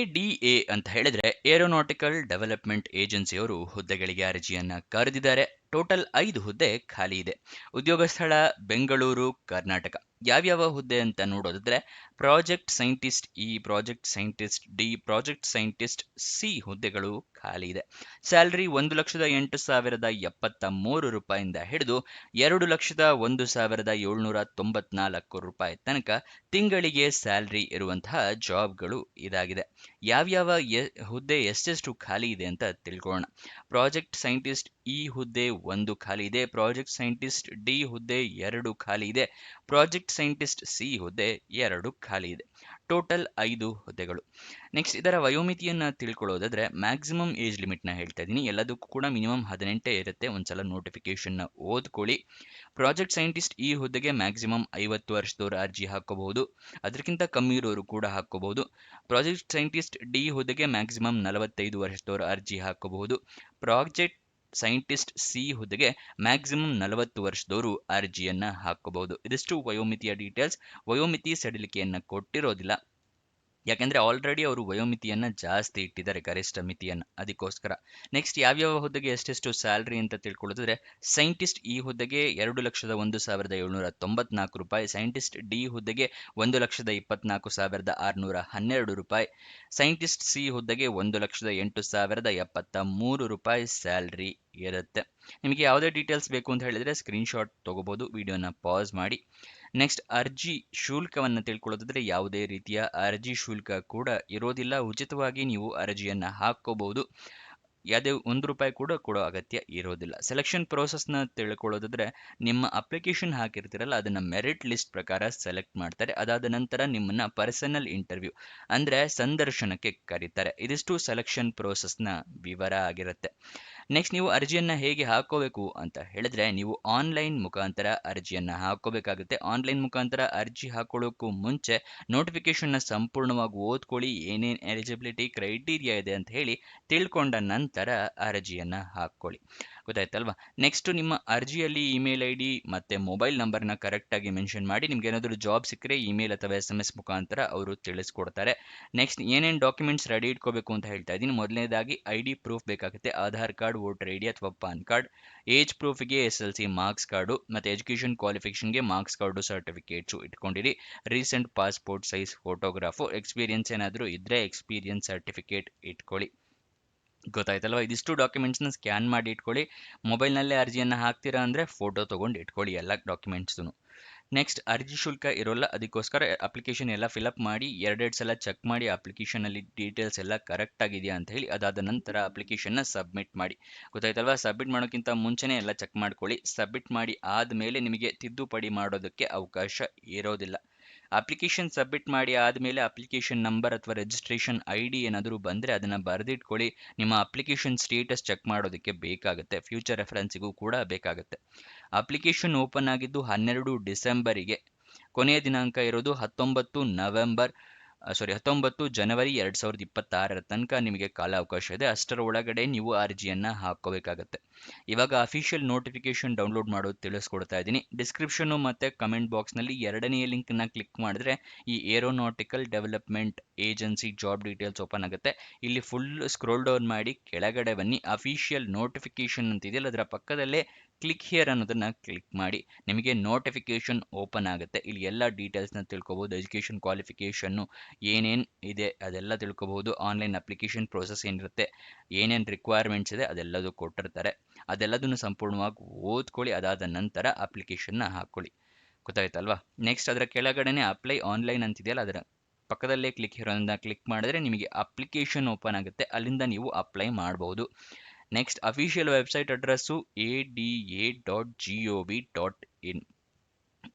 ADA ಅಂತ ಹೇಳಿದ್ರೆ aeronautical development ಏಜೆನ್ಸಿಯವರು ಹುದ್ದೆಗಳಿಗೆ ಅರ್ಜಿಯನ್ನ ಕರೆದಿದ್ದಾರೆ. ಟೋಟಲ್ 5 ಹುದ್ದೆ ಖಾಲಿ ಇದೆ. ಉದ್ಯೋಗ ಸ್ಥಳ ಬೆಂಗಳೂರು, ಕರ್ನಾಟಕ. ಯಾವ್ಯಾವ ಹುದ್ದೆ ಅಂತ ನೋಡೋದಾದ್ರೆ project scientist E, project scientist D, project scientist C ಹುದ್ದೆಗಳು ಖಾಲಿ ಇದೆ. ಸ್ಯಾಲರಿ 1,08,073 ರೂಪಾಯಿಂದ ಹಿಡಿದು 2,01,794 ರೂಪಾಯಿ ತನಕ ತಿಂಗಳಿಗೆ ಸ್ಯಾಲರಿ ಇರುವಂತಹ ಜಾಬ್ಗಳು ಇದಾಗಿದೆ. ಯಾವ್ಯಾವ ಹುದ್ದೆ ಎಷ್ಟೆಷ್ಟು ಖಾಲಿ ಇದೆ ಅಂತ ತಿಳ್ಕೊಳ್ಳೋಣ. ಪ್ರಾಜೆಕ್ಟ್ ಸೈಂಟಿಸ್ಟ್ ಇ ಹುದ್ದೆ 1 ಖಾಲಿ ಇದೆ. ಪ್ರಾಜೆಕ್ಟ್ ಸೈಂಟಿಸ್ಟ್ ಡಿ ಹುದ್ದೆ 2 ಖಾಲಿ ಇದೆ. ಪ್ರಾಜೆಕ್ಟ್ ಸೈಂಟಿಸ್ಟ್ ಸಿ ಹುದ್ದೆ 2 ಖಾಲಿ ಇದೆ. ಟೋಟಲ್ 5 ಹುದ್ದೆಗಳು. ನೆಕ್ಸ್ಟ್ ಇದರ ವಯೋಮಿತಿಯನ್ನ ತಿಳ್ಕೊಳ್ಳೋದಾದ್ರೆ ಮ್ಯಾಕ್ಸಿಮಮ್ ಏಜ್ ಲಿಮಿಟ್ ನ ಹೇಳ್ತಾ ಇದ್ದೀನಿ. ಎಲ್ಲದಕ್ಕೂ ಕೂಡ ಮಿನಿಮಮ್ 18 ಇರುತ್ತೆ. ಒಂದ್ಸಲ ನೋಟಿಫಿಕೇಶನ್ ನ ಓದ್ಕೊಳ್ಳಿ. ಪ್ರಾಜೆಕ್ಟ್ ಸೈಂಟಿಸ್ಟ್ ಈ ಹುದ್ದೆಗೆ ಮ್ಯಾಕ್ಸಿಮಮ್ 50 ವರ್ಷದವರು ಅರ್ಜಿ ಹಾಕೋಬಹುದು. ಅದಕ್ಕಿಂತ ಕಮ್ಮಿ ಇರೋರು ಕೂಡ ಹಾಕೋಬಹುದು. ಪ್ರಾಜೆಕ್ಟ್ ಸೈಂಟಿಸ್ಟ್ ಡಿ ಹುದ್ದೆಗೆ ಮ್ಯಾಕ್ಸಿಮಮ್ 45 ವರ್ಷದವರು ಅರ್ಜಿ ಹಾಕೋಬಹುದು. ಪ್ರಾಜೆಕ್ಟ್ ಸೈಂಟಿಸ್ಟ್ ಸಿ ಹುದ್ದೆಗೆ ಮ್ಯಾಕ್ಸಿಮಮ್ 40 ವರ್ಷದವರು ಅರ್ಜಿಯನ್ನ ಹಾಕೋಬಹುದು. ಇದಿಷ್ಟು ವಯೋಮಿತಿಯ ಡೀಟೇಲ್ಸ್. ವಯೋಮಿತಿ ಸಡಿಲಿಕೆಯನ್ನ ಕೊಟ್ಟಿರೋದಿಲ್ಲ, ಯಾಕೆಂದ್ರೆ ಆಲ್ರೆಡಿ ಅವರು ವಯೋಮಿತಿಯನ್ನ ಜಾಸ್ತಿ ಇಟ್ಟಿದ್ದಾರೆ, ಗರಿಷ್ಠ ಮಿತಿಯನ್ನ, ಅದಕ್ಕೋಸ್ಕರ. ನೆಕ್ಸ್ಟ್ ಯಾವ್ಯಾವ ಹುದ್ದೆಗೆ ಎಷ್ಟೆಷ್ಟು ಸ್ಯಾಲರಿ ಅಂತ ತಿಳ್ಕೊಳ್ಳೋದಾದ್ರೆ ಸೈಂಟಿಸ್ಟ್ ಈ ಹುದ್ದೆಗೆ 2,01,794 ರೂಪಾಯಿ. ಸೈಂಟಿಸ್ಟ್ ಡಿ ಹುದ್ದೆಗೆ 1,24,612 ರೂಪಾಯಿ. ಸೈಂಟಿಸ್ಟ್ ಸಿ ಹುದ್ದೆಗೆ 1,08,073 ರೂಪಾಯಿ ಸ್ಯಾಲರಿ ಇರುತ್ತೆ. ನಿಮಗೆ ಯಾವುದೇ ಡೀಟೇಲ್ಸ್ ಬೇಕು ಅಂತ ಹೇಳಿದ್ರೆ ಸ್ಕ್ರೀನ್ಶಾಟ್ ತಗೋಬಹುದು. ವಿಡಿಯೋನ ಪಾಸ್ ಮಾಡಿ. ನೆಕ್ಸ್ಟ್ ಅರ್ಜಿ ಶುಲ್ಕವನ್ನು ತಿಳ್ಕೊಳ್ಳೋದಾದ್ರೆ ಯಾವುದೇ ರೀತಿಯ ಅರ್ಜಿ ಶುಲ್ಕ ಕೂಡ ಇರೋದಿಲ್ಲ. ಉಚಿತವಾಗಿ ನೀವು ಅರ್ಜಿಯನ್ನ ಹಾಕೋಬಹುದು. ಯಾವುದೇ ₹1 ಕೂಡ ಕೊಡೋ ಅಗತ್ಯ ಇರೋದಿಲ್ಲ. ಸೆಲೆಕ್ಷನ್ ಪ್ರೋಸೆಸ್ನ ತಿಳ್ಕೊಳ್ಳೋದಾದ್ರೆ ನಿಮ್ಮ ಅಪ್ಲಿಕೇಶನ್ ಹಾಕಿರ್ತೀರಲ್ಲ ಅದನ್ನ ಮೆರಿಟ್ ಲಿಸ್ಟ್ ಪ್ರಕಾರ ಸೆಲೆಕ್ಟ್ ಮಾಡ್ತಾರೆ. ಅದಾದ ನಂತರ ನಿಮ್ಮನ್ನ ಪರ್ಸನಲ್ ಇಂಟರ್ವ್ಯೂ ಅಂದ್ರೆ ಸಂದರ್ಶನಕ್ಕೆ ಕರೀತಾರೆ. ಇದಿಷ್ಟು ಸೆಲೆಕ್ಷನ್ ಪ್ರೋಸೆಸ್ನ ವಿವರ ಆಗಿರುತ್ತೆ. ನೆಕ್ಸ್ಟ್ ನೀವು ಅರ್ಜಿಯನ್ನ ಹೇಗೆ ಹಾಕೋಬೇಕು ಅಂತ ಹೇಳಿದ್ರೆ ನೀವು ಆನ್ಲೈನ್ ಮುಖಾಂತರ ಅರ್ಜಿಯನ್ನ ಹಾಕೋಬೇಕಾಗುತ್ತೆ. ಆನ್ಲೈನ್ ಮುಖಾಂತರ ಅರ್ಜಿ ಹಾಕೊಳ್ಳೋಕ್ಕೂ ಮುಂಚೆ ನೋಟಿಫಿಕೇಶನ್ನ ಸಂಪೂರ್ಣವಾಗಿ ಓದ್ಕೊಳ್ಳಿ. ಏನೇನು ಎಲಿಜಿಬಿಲಿಟಿ ಕ್ರೈಟೀರಿಯಾ ಇದೆ ಅಂತ ಹೇಳಿ ತಿಳ್ಕೊಂಡ ನಂತರ ಅರ್ಜಿಯನ್ನ ಹಾಕೊಳ್ಳಿ. ಗೊತ್ತಾಯ್ತಲ್ವಾ? ನೆಕ್ಸ್ಟ್ ನಿಮ್ಮ ಅರ್ಜಿಯಲ್ಲಿ ಇಮೇಲ್ ಐಡಿ ಮತ್ತೆ ಮೊಬೈಲ್ ನಂಬರ್ನ ಕರೆಕ್ಟ್ ಆಗಿ ಮೆನ್ಷನ್ ಮಾಡಿ. ನಿಮ್ಗೆ ಏನಾದರೂ ಜಾಬ್ ಸಿಕ್ಕರೆ ಇಮೇಲ್ ಅಥವಾ SMS ಮುಖಾಂತರ ಅವರು ತಿಳಿಸ್ಕೊಡ್ತಾರೆ. ನೆಕ್ಸ್ಟ್ ಏನೇನು ಡಾಕ್ಯುಮೆಂಟ್ಸ್ ರೆಡಿ ಇಟ್ಕೋಬೇಕು ಅಂತ ಹೇಳ್ತಾ ಇದ್ದೀನಿ. ಮೊದಲನೇದಾಗಿ ID ಪ್ರೂಫ್ ಬೇಕಾಗುತ್ತೆ. ಆಧಾರ್ ಕಾರ್ಡ್, ವೋಟರ್ ID ಅಥವಾ ಪಾನ್ ಕಾರ್ಡ್. ಏಜ್ ಪ್ರೂಫ್ಗೆ SLC ಮಾರ್ಕ್ಸ್ ಕಾರ್ಡು ಮತ್ತೆ ಎಜುಕೇಶನ್ ಕ್ವಾಲಿಫಿಕೇಶನ್ಗೆ ಮಾರ್ಕ್ಸ್ ಕಾರ್ಡು, ಸರ್ಟಿಫಿಕೇಟ್ಸು ಇಟ್ಕೊಂಡಿರಿ. Recent passport size photograph. Experience ಏನಾದರೂ ಇದ್ರೆ ಎಕ್ಸ್ಪೀರಿಯನ್ಸ್ ಸರ್ಟಿಫಿಕೇಟ್ ಇಟ್ಕೊಳ್ಳಿ. ಗೊತ್ತಾಯ್ತಲ್ವಾ? ಇದಿಷ್ಟು ಡಾಕ್ಯುಮೆಂಟ್ಸ್ನ ಸ್ಕ್ಯಾನ್ ಮಾಡಿ ಇಟ್ಕೊಳ್ಳಿ. ಮೊಬೈಲ್ನಲ್ಲೇ ಅರ್ಜಿಯನ್ನು ಹಾಕ್ತೀರಾ ಅಂದರೆ ಫೋಟೋ ತೊಗೊಂಡು ಇಟ್ಕೊಳ್ಳಿ ಎಲ್ಲ ಡಾಕ್ಯುಮೆಂಟ್ಸು. ನೆಕ್ಸ್ಟ್ ಅರ್ಜಿ ಶುಲ್ಕ ಇರೋಲ್ಲ, ಅದಕ್ಕೋಸ್ಕರ ಅಪ್ಲಿಕೇಶನ್ ಎಲ್ಲ ಫಿಲಪ್ ಮಾಡಿ 2 ಸಲ ಚೆಕ್ ಮಾಡಿ ಅಪ್ಲಿಕೇಶನಲ್ಲಿ ಡೀಟೇಲ್ಸ್ ಎಲ್ಲ ಕರೆಕ್ಟ್ ಆಗಿದೆಯಾ ಅಂತ ಹೇಳಿ. ಅದಾದ ನಂತರ ಅಪ್ಲಿಕೇಶನ್ನ ಸಬ್ಮಿಟ್ ಮಾಡಿ. ಗೊತ್ತಾಯ್ತಲ್ವಾ? ಸಬ್ಮಿಟ್ ಮಾಡೋಕ್ಕಿಂತ ಮುಂಚೆನೇ ಎಲ್ಲ ಚೆಕ್ ಮಾಡ್ಕೊಳ್ಳಿ. ಸಬ್ಮಿಟ್ ಮಾಡಿ ಆದಮೇಲೆ ನಿಮಗೆ ತಿದ್ದುಪಡಿ ಮಾಡೋದಕ್ಕೆ ಅವಕಾಶ ಇರೋದಿಲ್ಲ. ಅಪ್ಲಿಕೇಶನ್ ಸಬ್ಮಿಟ್ ಮಾಡಿ ಆದಮೇಲೆ ಅಪ್ಲಿಕೇಶನ್ ನಂಬರ್ ಅಥವಾ ರಿಜಿಸ್ಟ್ರೇಷನ್ ID ಏನಾದರೂ ಬಂದರೆ ಅದನ್ನು ಬರೆದಿಟ್ಕೊಳ್ಳಿ. ನಿಮ್ಮ ಅಪ್ಲಿಕೇಶನ್ ಸ್ಟೇಟಸ್ ಚೆಕ್ ಮಾಡೋದಕ್ಕೆ ಬೇಕಾಗುತ್ತೆ. ಫ್ಯೂಚರ್ ರೆಫರೆನ್ಸಿಗೂ ಕೂಡ ಬೇಕಾಗುತ್ತೆ. ಅಪ್ಲಿಕೇಶನ್ ಓಪನ್ ಆಗಿದ್ದು 12 ಡಿಸೆಂಬರಿಗೆ. ಕೊನೆಯ ದಿನಾಂಕ ಇರೋದು 19 ಜನವರಿ 2026 ತನಕ ನಿಮಗೆ ಕಾಲಾವಕಾಶ ಇದೆ. ಅಷ್ಟರ ಒಳಗಡೆ ನೀವು ಅರ್ಜಿಯನ್ನ ಹಾಕೋಬೇಕಾಗತ್ತೆ. ಇವಾಗ ಅಫಿಷಿಯಲ್ ನೋಟಿಫಿಕೇಶನ್ ಡೌನ್ಲೋಡ್ ಮಾಡೋದು ತಿಳಿಸ್ಕೊಡ್ತಾ ಇದ್ದೀನಿ. ಡಿಸ್ಕ್ರಿಪ್ಷನ್ ಮತ್ತೆ ಕಮೆಂಟ್ ಬಾಕ್ಸ್ನಲ್ಲಿ 2ನೇ ಲಿಂಕ್ನ ಕ್ಲಿಕ್ ಮಾಡಿದ್ರೆ ಈ aeronautical development agency job details open ಆಗುತ್ತೆ. ಇಲ್ಲಿ ಫುಲ್ ಸ್ಕ್ರೋಲ್ ಡೌನ್ ಮಾಡಿ ಕೆಳಗಡೆ ಬನ್ನಿ. ಅಫಿಷಿಯಲ್ ನೋಟಿಫಿಕೇಶನ್ ಅಂತ ಇದೆಯಲ್ಲ ಅದರ ಪಕ್ಕದಲ್ಲೇ ಕ್ಲಿಕ್ ಹಿಯರ್ ಅನ್ನೋದನ್ನ ಕ್ಲಿಕ್ ಮಾಡಿ. ನಿಮಗೆ ನೋಟಿಫಿಕೇಶನ್ ಓಪನ್ ಆಗುತ್ತೆ. ಇಲ್ಲಿ ಎಲ್ಲ ಡೀಟೇಲ್ಸ್ನ ತಿಳ್ಕೊಬಹುದು. ಎಜುಕೇಷನ್ ಕ್ವಾಲಿಫಿಕೇಷನ್ನು ಏನೇನು ಇದೆ ಅದೆಲ್ಲ ತಿಳ್ಕೊಬಹುದು. ಆನ್ಲೈನ್ ಅಪ್ಲಿಕೇಶನ್ ಪ್ರೋಸೆಸ್ ಏನಿರುತ್ತೆ, ಏನೇನು ರಿಕ್ವೈರ್ಮೆಂಟ್ಸ್ ಇದೆ ಅದೆಲ್ಲದು ಕೊಟ್ಟಿರ್ತಾರೆ. ಅದೆಲ್ಲದನ್ನು ಸಂಪೂರ್ಣವಾಗಿ ಓದ್ಕೊಳ್ಳಿ. ಅದಾದ ನಂತರ ಅಪ್ಲಿಕೇಶನ್ನ ಹಾಕ್ಕೊಳ್ಳಿ. ಗೊತ್ತಾಯ್ತಲ್ವಾ? ನೆಕ್ಸ್ಟ್ ಅದರ ಕೆಳಗಡೆನೆ ಅಪ್ಲೈ ಆನ್ಲೈನ್ ಅಂತಿದೆಯಲ್ಲ ಅದರ ಪಕ್ಕದಲ್ಲೇ ಕ್ಲಿಕ್ ಇರೋದನ್ನ ಕ್ಲಿಕ್ ಮಾಡಿದ್ರೆ ನಿಮಗೆ ಅಪ್ಲಿಕೇಶನ್ ಓಪನ್ ಆಗುತ್ತೆ. ಅಲ್ಲಿಂದ ನೀವು ಅಪ್ಲೈ ಮಾಡಬಹುದು. Next official website address ada.gov.in.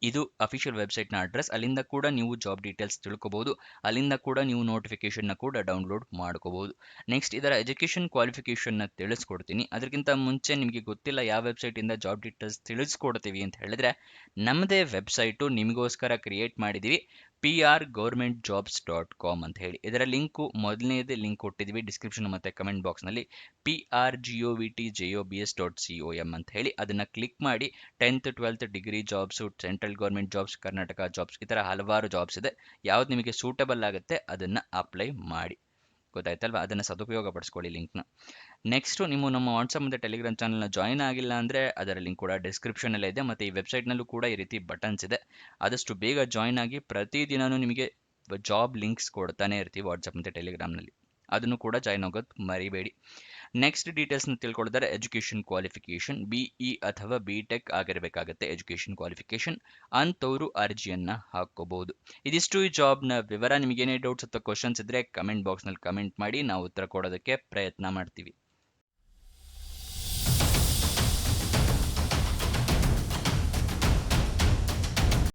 ಇದು ಅಫಿಷಿಯಲ್ ವೆಬ್ಸೈಟ್ನ ಅಡ್ರೆಸ್. ಅಲ್ಲಿಂದ ಕೂಡ ನೀವು ಜಾಬ್ ಡೀಟೇಲ್ಸ್ ತಿಳ್ಕೊಬಹುದು. ಅಲ್ಲಿಂದ ಕೂಡ ನೀವು ನೋಟಿಫಿಕೇಶನ್ನ ಕೂಡ ಡೌನ್ಲೋಡ್ ಮಾಡ್ಕೋಬಹುದು. ನೆಕ್ಸ್ಟ್ ಇದರ ಎಜುಕೇಷನ್ ಕ್ವಾಲಿಫಿಕೇಷನ್ನ ತಿಳಿಸ್ಕೊಡ್ತೀನಿ. ಅದಕ್ಕಿಂತ ಮುಂಚೆ ನಿಮಗೆ ಗೊತ್ತಿಲ್ಲ ಯಾವ ವೆಬ್ಸೈಟಿಂದ ಜಾಬ್ ಡೀಟೇಲ್ಸ್ ತಿಳಿಸ್ಕೊಡ್ತೀವಿ ಅಂತ ಹೇಳಿದ್ರೆ ನಮ್ಮದೇ ವೆಬ್ಸೈಟು ನಿಮಗೋಸ್ಕರ ಕ್ರಿಯೇಟ್ ಮಾಡಿದ್ದೀವಿ. prgovernmentjobs.com ಅಂತ ಹೇಳಿ. ಇದರ ಲಿಂಕು ಮೊದಲನೇದೇ ಲಿಂಕ್ ಕೊಟ್ಟಿದ್ದೀವಿ ಡಿಸ್ಕ್ರಿಪ್ಷನ್ ಮತ್ತು ಕಮೆಂಟ್ ಬಾಕ್ಸ್ನಲ್ಲಿ. prgovtjobs.com ಅಂತ ಹೇಳಿ ಅದನ್ನು ಕ್ಲಿಕ್ ಮಾಡಿ 10th 12th degree jobs, central government jobs, Karnataka jobs, ಈ ಥರ ಹಲವಾರು ಜಾಬ್ಸ್ ಇದೆ. ಯಾವ್ದು ನಿಮಗೆ ಸೂಟಬಲ್ ಆಗುತ್ತೆ ಅದನ್ನು ಅಪ್ಲೈ ಮಾಡಿ. ಗೊತ್ತಾಯ್ತಲ್ವಾ? ಅದನ್ನು ಸದುಪಯೋಗ ಪಡಿಸ್ಕೊಳ್ಳಿ ಲಿಂಕ್ನ. ನೆಕ್ಸ್ಟು ನೀವು ನಮ್ಮ ವಾಟ್ಸಪ್ ಮತ್ತು ಟೆಲಿಗ್ರಾಮ್ ಚಾನಲ್ನ ಜಾಯ್ನ್ ಆಗಿಲ್ಲ ಅಂದರೆ ಅದರ ಲಿಂಕ್ ಕೂಡ ಡಿಸ್ಕ್ರಿಪ್ಷನಲ್ಲೇ ಇದೆ, ಮತ್ತು ಈ ವೆಬ್ಸೈಟ್ನಲ್ಲೂ ಕೂಡ ಈ ರೀತಿ ಬಟನ್ಸ್ ಇದೆ. ಆದಷ್ಟು ಬೇಗ ಜಾಯ್ನ್ ಆಗಿ, ಪ್ರತಿದಿನವೂ ನಿಮಗೆ ಜಾಬ್ ಲಿಂಕ್ಸ್ ಕೊಡ್ತಾನೆ ಇರ್ತೀವಿ ವಾಟ್ಸಪ್ ಮತ್ತು ಟೆಲಿಗ್ರಾಮ್ನಲ್ಲಿ. ಅದನ್ನು ಕೂಡ ಜಾಯ್ನ್ ಆಗೋದು ಮರಿಬೇಡಿ. ನೆಕ್ಸ್ಟ್ ಡೀಟೇಲ್ಸ್ನ ತಿಳ್ಕೊಳ್ಳೋದಾದ್ರೆ ಎಜುಕೇಷನ್ ಕ್ವಾಲಿಫಿಕೇಷನ್ BE ಅಥವಾ BTech ಆಗಿರಬೇಕಾಗತ್ತೆ ಎಜುಕೇಷನ್ ಕ್ವಾಲಿಫಿಕೇಷನ್. ಅಂಥವರು ಅರ್ಜಿಯನ್ನು ಹಾಕ್ಕೋಬಹುದು. ಇದಿಷ್ಟು ಈ ಜಾಬ್ನ ವಿವರ. ನಿಮಗೇನೇ ಡೌಟ್ಸ್ ಅಥವಾ ಕ್ವಶನ್ಸ್ ಇದ್ದರೆ ಕಮೆಂಟ್ ಬಾಕ್ಸ್ನಲ್ಲಿ ಕಮೆಂಟ್ ಮಾಡಿ, ನಾವು ಉತ್ತರ ಕೊಡೋದಕ್ಕೆ ಪ್ರಯತ್ನ ಮಾಡ್ತೀವಿ.